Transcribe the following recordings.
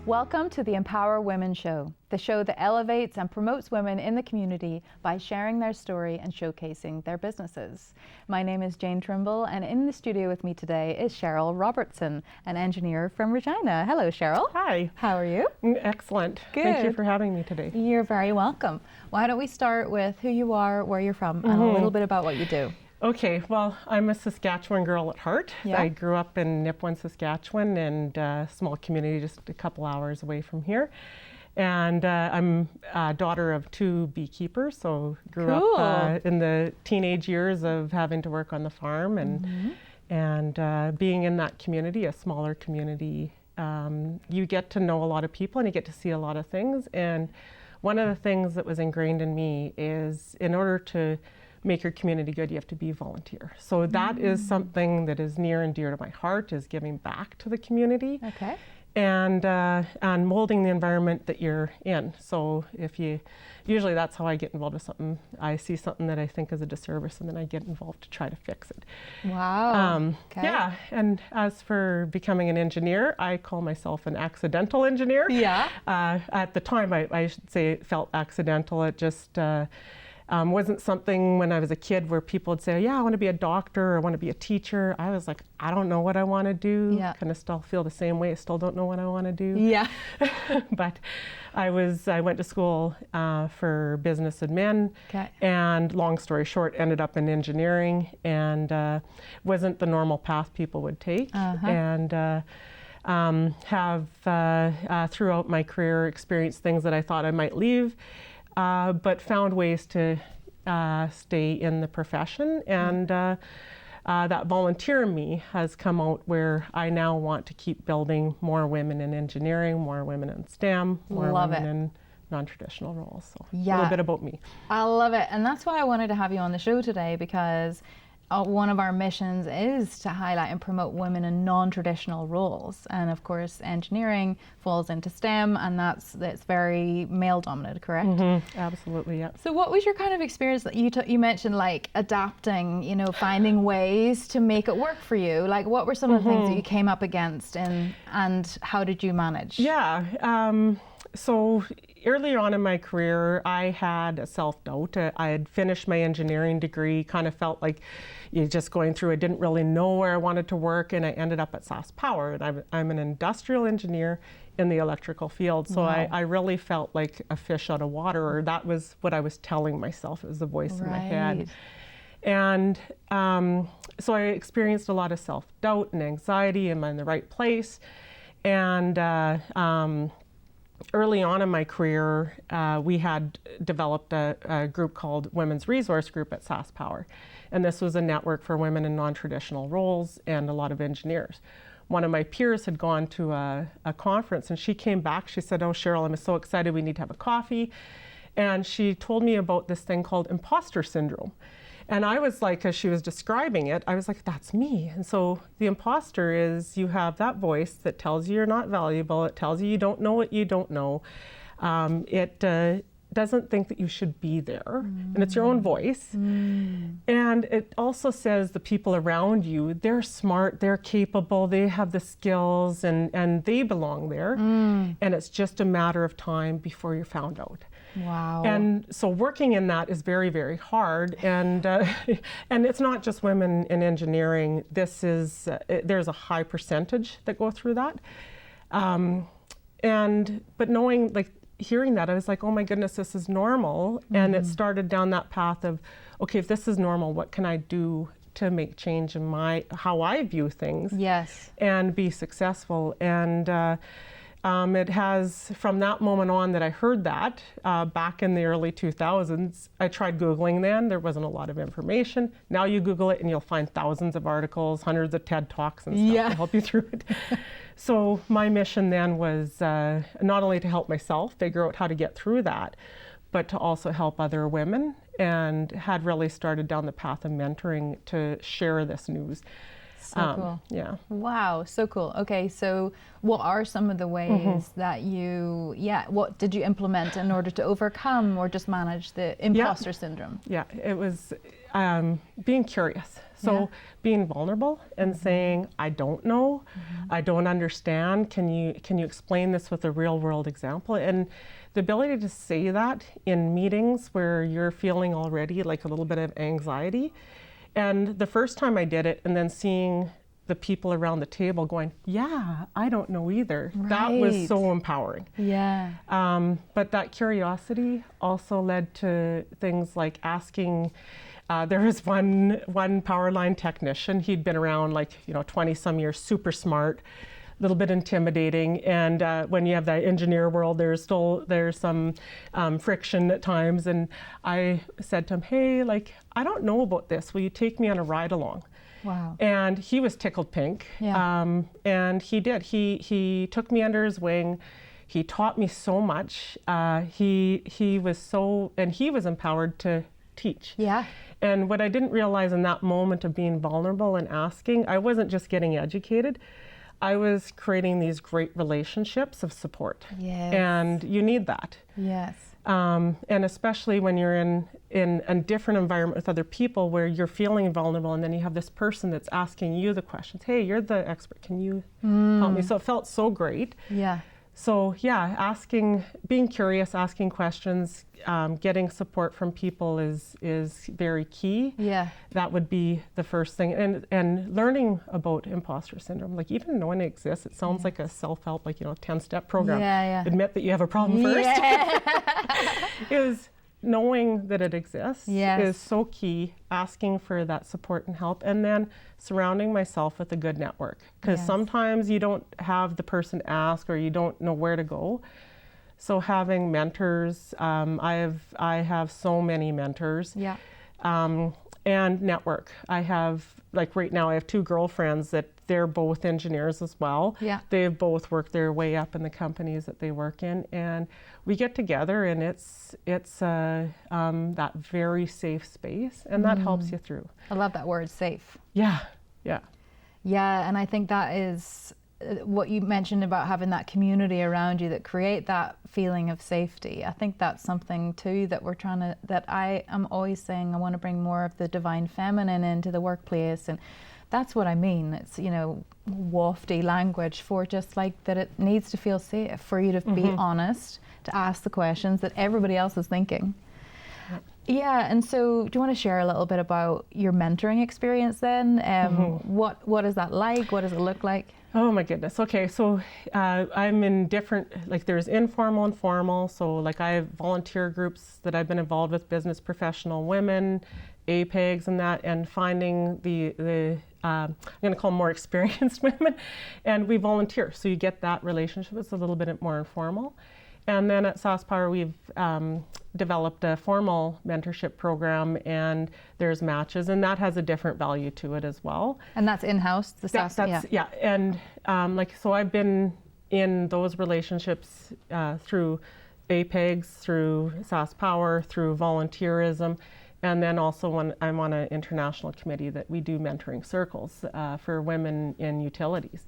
Welcome to the Empower Women Show, the show that elevates and promotes women in the community by sharing their story and showcasing their businesses. My name is Jane Trimble, and in the studio with me today is Cheryl Robertson, an engineer from Regina. Hello, Cheryl. Hi. How are you? Excellent. Good. Thank you for having me today. You're very welcome. Why don't we start with who you are, where you're from, and a little bit about what you do. Okay, well, I'm a Saskatchewan girl at heart. Yeah. I grew up in Nipawin, Saskatchewan, and a small community just a couple hours away from here. And I'm a daughter of two beekeepers, so grew up in the teenage years of having to work on the farm and being in that community, a smaller community. You get to know a lot of people and you get to see a lot of things. And one of the things that was ingrained in me is in order to make your community good, you have to be a volunteer. So that is something that is near and dear to my heart, is giving back to the community. Okay. And molding the environment that you're in. So usually that's how I get involved with something. I see something that I think is a disservice and then I get involved to try to fix it. Wow. Okay. Yeah, and as for becoming an engineer, I call myself an accidental engineer. Yeah. At the time, I should say it felt accidental. It just wasn't something when I was a kid where people would say, yeah, I want to be a doctor or I want to be a teacher. I was like, I don't know what I want to do. Yeah. Kind of still feel the same way. I still don't know what I want to do. Yeah. But I went to school for business admin. Okay. And long story short, ended up in engineering and wasn't the normal path people would take. And have throughout my career experienced things that I thought I might leave. But found ways to stay in the profession, and that volunteer in me has come out where I now want to keep building more women in engineering, more women in STEM, more women in non-traditional roles. So a little bit about me. I love it, and that's why I wanted to have you on the show today, because one of our missions is to highlight and promote women in non-traditional roles, and of course engineering falls into STEM, and that's very male dominated, correct? Absolutely, yeah. So what was your kind of experience that you mentioned, like adapting, finding ways to make it work for you? Like what were some of the things that you came up against, and how did you manage? Yeah, so earlier on in my career, I had a self-doubt. I had finished my engineering degree, kind of felt like just going through, I didn't really know where I wanted to work, and I ended up at SaskPower, and I'm an industrial engineer in the electrical field. So I really felt like a fish out of water, or that was what I was telling myself. It was the voice in my head. And so I experienced a lot of self-doubt and anxiety. Am I in the right place? And early on in my career, we had developed a group called Women's Resource Group at SaskPower. And this was a network for women in non-traditional roles and a lot of engineers. One of my peers had gone to a conference, and she came back. She said, oh, Cheryl, I'm so excited. We need to have a coffee. And she told me about this thing called Imposter Syndrome. And I was like, as she was describing it, I was like, that's me. And so the imposter is, you have that voice that tells you you're not valuable. It tells you you don't know what you don't know. It doesn't think that you should be there. And it's your own voice. And it also says the people around you, they're smart, they're capable, they have the skills, and they belong there. And it's just a matter of time before you're found out. Wow. And so working in that is very, very hard. And and it's not just women in engineering. This is, there's a high percentage that go through that. But knowing, like, hearing that, I was like, oh my goodness, this is normal. And it started down that path of, okay, if this is normal, what can I do to make change in how I view things? Yes. And be successful. And it has, from that moment on that I heard that, back in the early 2000s, I tried Googling then. There wasn't a lot of information. Now you Google it and you'll find thousands of articles, hundreds of TED Talks and stuff to help you through it. So my mission then was not only to help myself figure out how to get through that, but to also help other women, and had really started down the path of mentoring to share this news. So cool. Yeah. Wow, so cool. Okay, so what are some of the ways that what did you implement in order to overcome or just manage the imposter syndrome? Yeah, it was being curious. So being vulnerable and saying, I don't know, I don't understand. Can you explain this with a real world example? And the ability to say that in meetings where you're feeling already like a little bit of anxiety. And the first time I did it, and then seeing the people around the table going, yeah, I don't know either. Right. That was so empowering. Yeah. But that curiosity also led to things like asking. There was one power line technician. He'd been around 20 some years, super smart, a little bit intimidating. And when you have that engineer world, there's some friction at times. And I said to him, hey, I don't know about this. Will you take me on a ride along? Wow. And he was tickled pink. Yeah. And he did. He took me under his wing. He taught me so much. He was empowered to teach. Yeah. And what I didn't realize in that moment of being vulnerable and asking, I wasn't just getting educated, I was creating these great relationships of support. Yes. And you need that. Yes. And especially when you're in a different environment with other people where you're feeling vulnerable, and then you have this person that's asking you the questions. Hey, you're the expert. Can you help me? So it felt so great. Yeah. So yeah, being curious, asking questions, getting support from people is very key. Yeah. That would be the first thing. And learning about imposter syndrome, even knowing it exists, it sounds like a self-help, 10-step program. Yeah. Admit that you have a problem first. Is knowing that it exists is so key, asking for that support and help, and then surrounding myself with a good network. Because sometimes you don't have the person to ask, or you don't know where to go. So having mentors, I have so many mentors. Yeah. And network. I have, right now, I have two girlfriends that they're both engineers as well. Yeah. They've both worked their way up in the companies that they work in, and we get together, and it's that very safe space, and that helps you through. I love that word, safe. Yeah. Yeah, and I think that is what you mentioned about having that community around you that create that feeling of safety. I think that's something too that I am always saying I want to bring more of the divine feminine into the workplace, and that's what I mean. It's, wafty language for just that it needs to feel safe for you to be honest, to ask the questions that everybody else is thinking. Yeah, and so do you want to share a little bit about your mentoring experience then? What is that like? What does it look like? Oh my goodness. Okay, so I'm in different, there's informal and formal. So I have volunteer groups that I've been involved with, business professional women, APEGs and that, and finding the I'm going to call them more experienced women, and we volunteer. So you get that relationship. It's a little bit more informal. And then at SaskPower, we've developed a formal mentorship program, and there's matches, and that has a different value to it as well. And that's in-house? Yeah. And so I've been in those relationships through APEGs, through SaskPower, through volunteerism, and then also when I'm on an international committee that we do mentoring circles for women in utilities.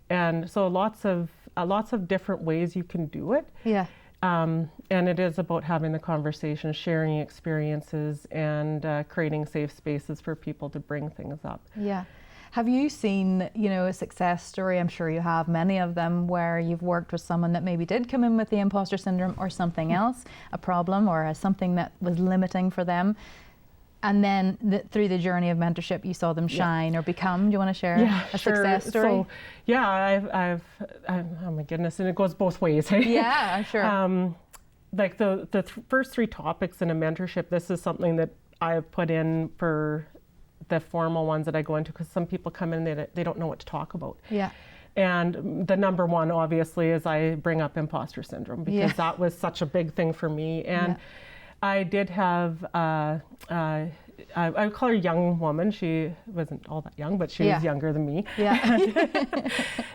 And so lots of different ways you can do it. Yeah. And it is about having the conversation, sharing experiences, and creating safe spaces for people to bring things up. Yeah. Have you seen, a success story? I'm sure you have many of them where you've worked with someone that maybe did come in with the imposter syndrome or something else, a problem or something that was limiting for them. And then through the journey of mentorship, you saw them shine or become. Do you want to share a success story? So, I've oh my goodness, and it goes both ways. Yeah, I'm sure. The first three topics in a mentorship, this is something that I have put in for the formal ones that I go into, because some people come in and they don't know what to talk about. Yeah. And the number one, obviously, is I bring up imposter syndrome, because that was such a big thing for me. And I did have, I would call her a young woman. She wasn't all that young, but she was younger than me. Yeah.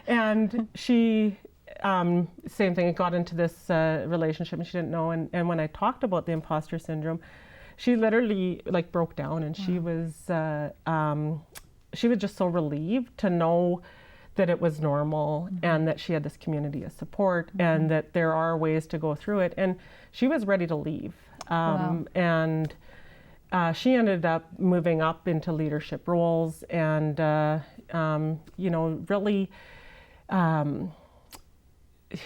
And she, same thing, got into this relationship and she didn't know. And when I talked about the imposter syndrome, she literally broke down, and she was she was just so relieved to know that it was normal and that she had this community of support and that there are ways to go through it. And she was ready to leave. And she ended up moving up into leadership roles and, you know, really,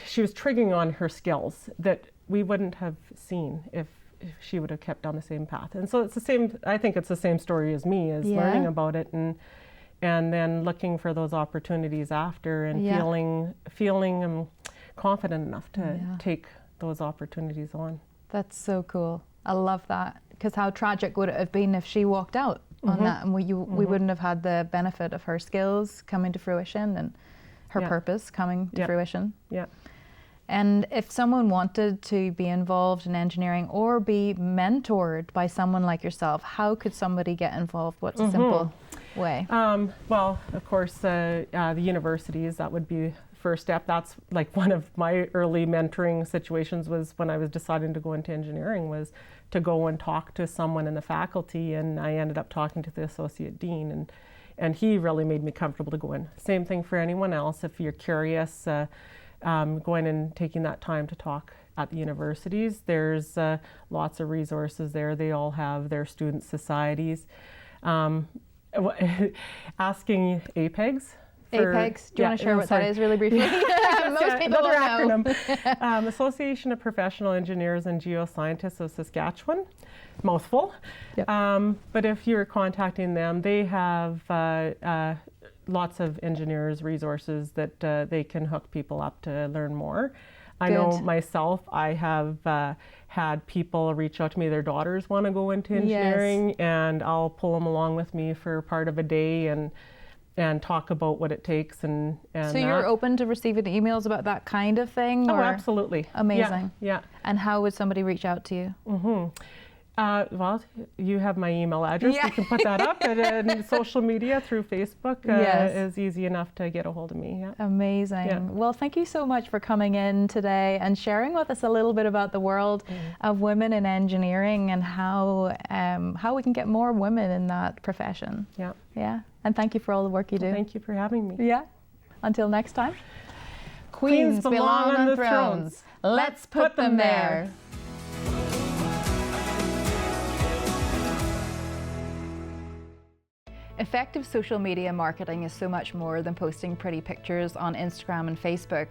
she was triggering on her skills that we wouldn't have seen if she would have kept on the same path. And so it's the same, I think it's the same story as me, is learning about it and then looking for those opportunities after and feeling confident enough to take those opportunities on. That's so cool. I love that, because how tragic would it have been if she walked out on that, and we wouldn't have had the benefit of her skills coming to fruition and her purpose coming to fruition. Yeah. And if someone wanted to be involved in engineering or be mentored by someone like yourself, how could somebody get involved? What's a simple way? Well, of course, the universities, that would be first step. That's like one of my early mentoring situations, was when I was deciding to go into engineering, was to go and talk to someone in the faculty, and I ended up talking to the associate dean, and he really made me comfortable to go in. Same thing for anyone else. If you're curious, going and taking that time to talk at the universities, there's lots of resources there. They all have their student societies. Asking APEGs. APEGs, do you want to share what that is really briefly? Most people don't know. Acronym. Association of Professional Engineers and Geoscientists of Saskatchewan. Mouthful. Yep. But if you're contacting them, they have lots of engineers resources that they can hook people up to learn more. I know myself, I have had people reach out to me, their daughters want to go into engineering, and I'll pull them along with me for part of a day and talk about what it takes. And so you're open to receiving emails about that kind of thing? Oh, absolutely. Amazing. Yeah. And how would somebody reach out to you? Well, you have my email address. You can put that up. And social media through Facebook is easy enough to get a hold of me. Yeah. Amazing. Yeah. Well, thank you so much for coming in today and sharing with us a little bit about the world of women in engineering and how we can get more women in that profession. Yeah. Yeah. And thank you for all the work you do. Thank you for having me. Yeah. Until next time. Queens belong on thrones. Let's put them there. Effective social media marketing is so much more than posting pretty pictures on Instagram and Facebook.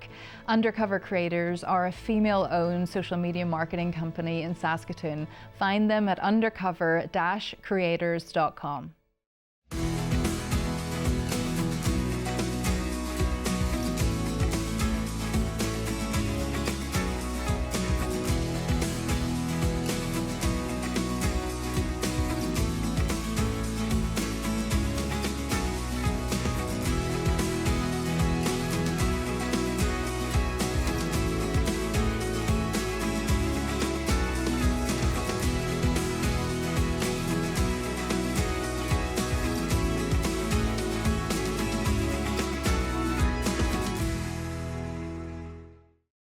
Undercover Creators are a female-owned social media marketing company in Saskatoon. Find them at undercover-creators.com.